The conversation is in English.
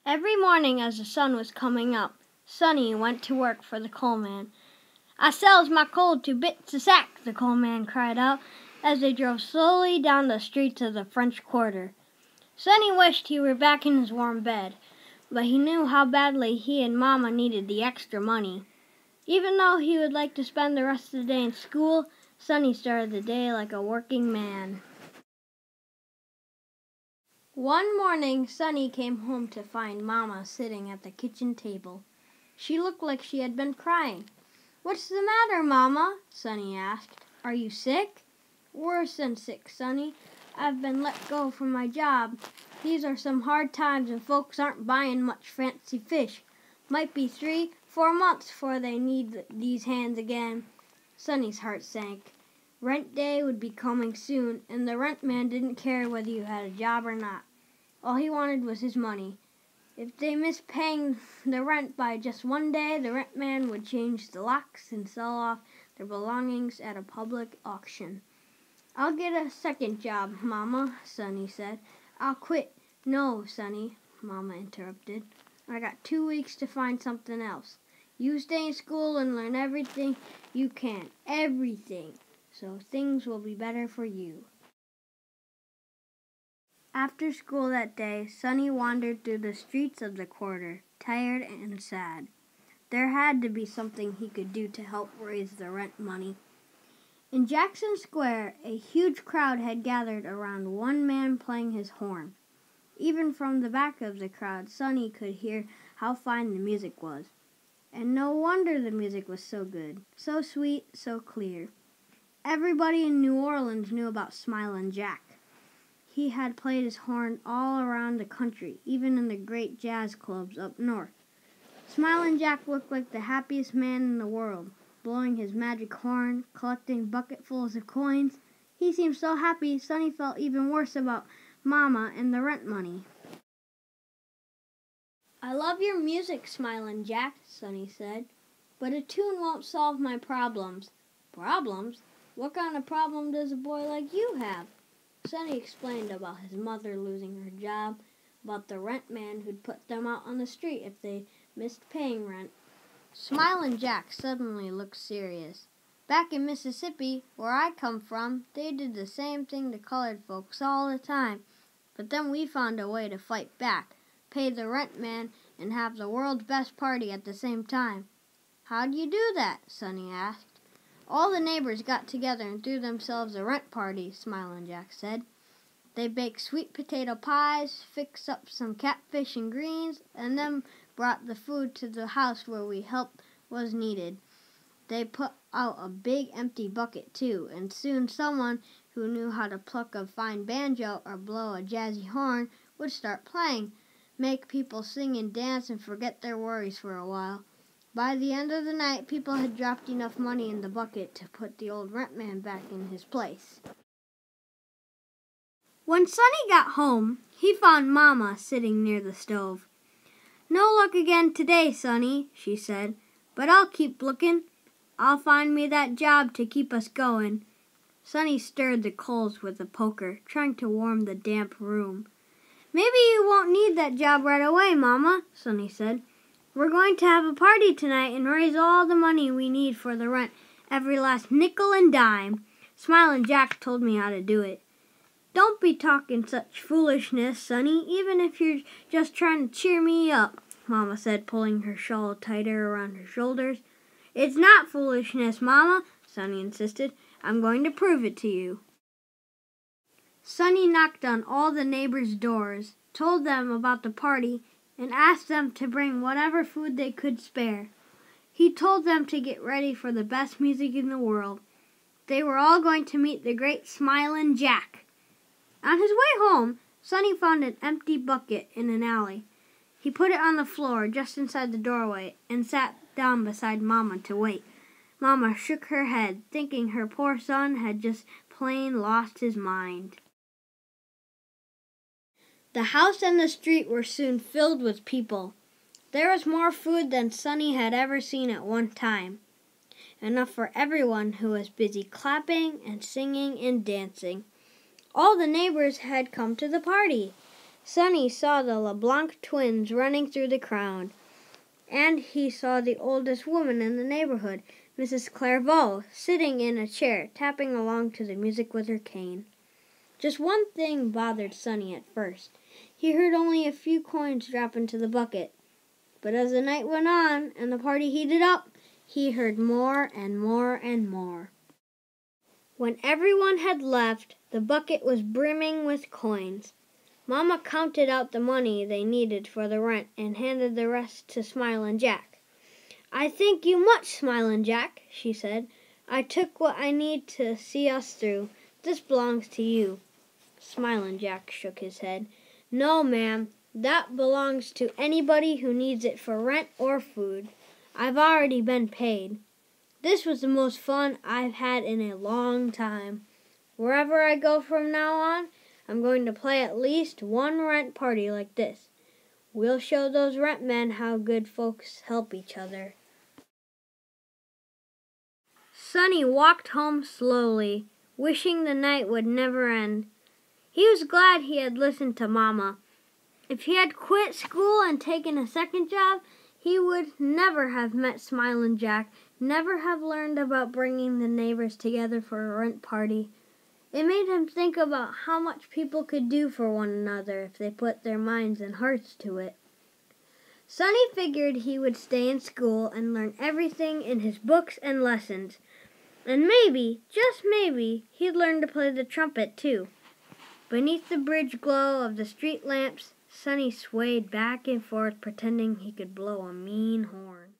Every morning as the sun was coming up, Sonny went to work for the coalman. "I sells my coal to bits a sack," the coalman cried out, as they drove slowly down the streets of the French Quarter. Sonny wished he were back in his warm bed, but he knew how badly he and Mama needed the extra money. Even though he would like to spend the rest of the day in school, Sonny started the day like a working man. One morning, Sonny came home to find Mama sitting at the kitchen table. She looked like she had been crying. "What's the matter, Mama?" Sonny asked. "Are you sick?" "Worse than sick, Sonny. I've been let go from my job. These are some hard times and folks aren't buying much fancy fish. Might be 3-4 months before they need these hands again." Sonny's heart sank. Rent day would be coming soon, and the rent man didn't care whether you had a job or not. All he wanted was his money. If they missed paying the rent by just one day, the rent man would change the locks and sell off their belongings at a public auction. "I'll get a second job, Mama," Sonny said. "I'll quit." "No, Sonny," Mama interrupted. "I got 2 weeks to find something else. You stay in school and learn everything you can. Everything. So things will be better for you." After school that day, Sonny wandered through the streets of the quarter, tired and sad. There had to be something he could do to help raise the rent money. In Jackson Square, a huge crowd had gathered around one man playing his horn. Even from the back of the crowd, Sonny could hear how fine the music was. And no wonder the music was so good, so sweet, so clear. Everybody in New Orleans knew about Smilin' Jack. He had played his horn all around the country, even in the great jazz clubs up north. Smilin' Jack looked like the happiest man in the world, blowing his magic horn, collecting bucketfuls of coins. He seemed so happy, Sonny felt even worse about Mama and the rent money. "I love your music, Smilin' Jack," Sonny said, "but a tune won't solve my problems." "Problems? What kind of problem does a boy like you have?" Sonny explained about his mother losing her job, about the rent man who'd put them out on the street if they missed paying rent. Smilin' Jack suddenly looked serious. "Back in Mississippi, where I come from, they did the same thing to colored folks all the time. But then we found a way to fight back, pay the rent man, and have the world's best party at the same time." "How'd you do that?" Sonny asked. "All the neighbors got together and threw themselves a rent party," Smilin' Jack said. "They baked sweet potato pies, fixed up some catfish and greens, and then brought the food to the house where help was needed. They put out a big empty bucket, too, and soon someone who knew how to pluck a fine banjo or blow a jazzy horn would start playing, make people sing and dance and forget their worries for a while. By the end of the night, people had dropped enough money in the bucket to put the old rent man back in his place." When Sonny got home, he found Mama sitting near the stove. "No luck again today, Sonny," she said, "but I'll keep looking. I'll find me that job to keep us going." Sonny stirred the coals with a poker, trying to warm the damp room. "Maybe you won't need that job right away, Mama," Sonny said. "We're going to have a party tonight and raise all the money we need for the rent, every last nickel and dime. Smilin' Jack told me how to do it." "Don't be talking such foolishness, Sonny, even if you're just trying to cheer me up," Mama said, pulling her shawl tighter around her shoulders. "It's not foolishness, Mama," Sonny insisted. "I'm going to prove it to you." Sonny knocked on all the neighbors' doors, told them about the party, and asked them to bring whatever food they could spare. He told them to get ready for the best music in the world. They were all going to meet the great Smilin' Jack. On his way home, Sonny found an empty bucket in an alley. He put it on the floor just inside the doorway and sat down beside Mama to wait. Mama shook her head, thinking her poor son had just plain lost his mind. The house and the street were soon filled with people. There was more food than Sonny had ever seen at one time. Enough for everyone who was busy clapping and singing and dancing. All the neighbors had come to the party. Sonny saw the LeBlanc twins running through the crowd, and he saw the oldest woman in the neighborhood, Mrs. Clairvaux, sitting in a chair, tapping along to the music with her cane. Just one thing bothered Sonny at first. He heard only a few coins drop into the bucket. But as the night went on and the party heated up, he heard more and more and more. When everyone had left, the bucket was brimming with coins. Mama counted out the money they needed for the rent and handed the rest to Smilin' Jack. "I thank you much, Smilin' Jack," she said. "I took what I need to see us through. This belongs to you." Smilin' Jack shook his head. "No, ma'am, that belongs to anybody who needs it for rent or food. I've already been paid. This was the most fun I've had in a long time. Wherever I go from now on, I'm going to play at least one rent party like this. We'll show those rent men how good folks help each other." Sonny walked home slowly, wishing the night would never end. He was glad he had listened to Mama. If he had quit school and taken a second job, he would never have met Smilin' Jack, never have learned about bringing the neighbors together for a rent party. It made him think about how much people could do for one another if they put their minds and hearts to it. Sonny figured he would stay in school and learn everything in his books and lessons. And maybe, just maybe, he'd learn to play the trumpet too. Beneath the bridge glow of the street lamps, Sonny swayed back and forth, pretending he could blow a mean horn.